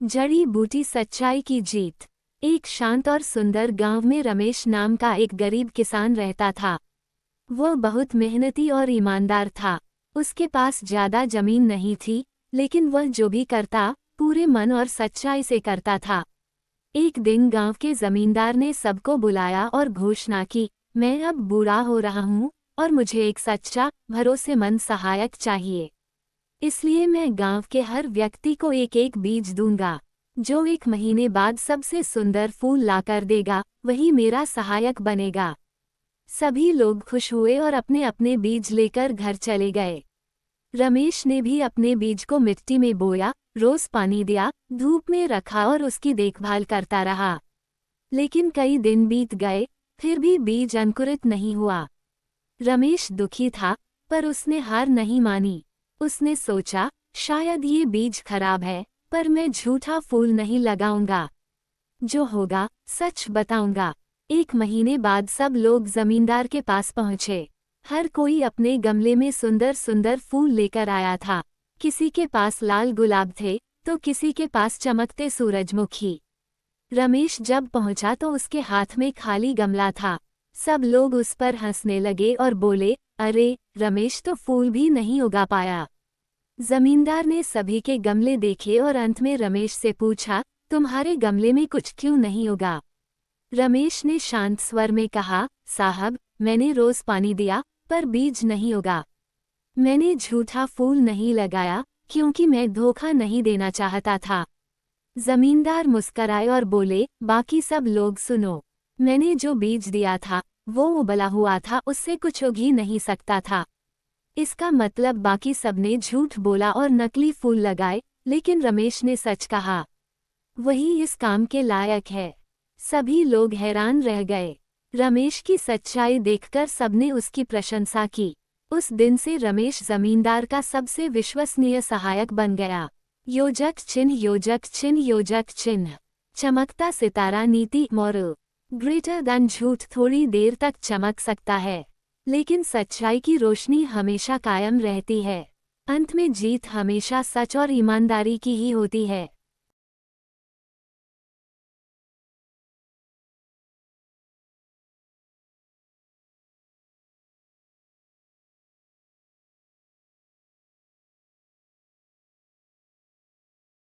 जड़ी बूटी सच्चाई की जीत। एक शांत और सुंदर गांव में रमेश नाम का एक गरीब किसान रहता था। वह बहुत मेहनती और ईमानदार था। उसके पास ज्यादा जमीन नहीं थी, लेकिन वह जो भी करता पूरे मन और सच्चाई से करता था। एक दिन गांव के जमींदार ने सबको बुलाया और घोषणा की, मैं अब बूढ़ा हो रहा हूँ और मुझे एक सच्चा भरोसेमंद सहायक चाहिए। इसलिए मैं गांव के हर व्यक्ति को एक एक बीज दूंगा। जो 1 महीने बाद सबसे सुंदर फूल लाकर देगा, वही मेरा सहायक बनेगा। सभी लोग खुश हुए और अपने अपने बीज लेकर घर चले गए। रमेश ने भी अपने बीज को मिट्टी में बोया, रोज पानी दिया, धूप में रखा और उसकी देखभाल करता रहा। लेकिन कई दिन बीत गए, फिर भी बीज अंकुरित नहीं हुआ। रमेश दुखी था, पर उसने हार नहीं मानी। उसने सोचा, शायद ये बीज खराब है, पर मैं झूठा फूल नहीं लगाऊंगा। जो होगा सच बताऊंगा। 1 महीने बाद सब लोग जमींदार के पास पहुंचे। हर कोई अपने गमले में सुंदर सुंदर फूल लेकर आया था। किसी के पास लाल गुलाब थे, तो किसी के पास चमकते सूरजमुखी। रमेश जब पहुंचा तो उसके हाथ में खाली गमला था। सब लोग उस पर हंसने लगे और बोले, अरे, रमेश तो फूल भी नहीं उगा पाया। जमींदार ने सभी के गमले देखे और अंत में रमेश से पूछा, तुम्हारे गमले में कुछ क्यों नहीं उगा? रमेश ने शांत स्वर में कहा, साहब, मैंने रोज पानी दिया, पर बीज नहीं उगा। मैंने झूठा फूल नहीं लगाया, क्योंकि मैं धोखा नहीं देना चाहता था। जमींदार मुस्कराए और बोले, बाकी सब लोग सुनो। मैंने जो बीज दिया था, वो उबला हुआ था, उससे कुछ उग ही नहीं सकता था। इसका मतलब बाकी सबने झूठ बोला और नकली फूल लगाए, लेकिन रमेश ने सच कहा। वही इस काम के लायक है। सभी लोग हैरान रह गए। रमेश की सच्चाई देखकर सबने उसकी प्रशंसा की। उस दिन से रमेश जमींदार का सबसे विश्वसनीय सहायक बन गया। योजक चिन्ह, योजक चिन्ह, योजक चिन्ह। चमकता सितारा नीति मॉरल। ग्रेटर देन झूठ थोड़ी देर तक चमक सकता है, लेकिन सच्चाई की रोशनी हमेशा कायम रहती है। अंत में जीत हमेशा सच और ईमानदारी की ही होती है।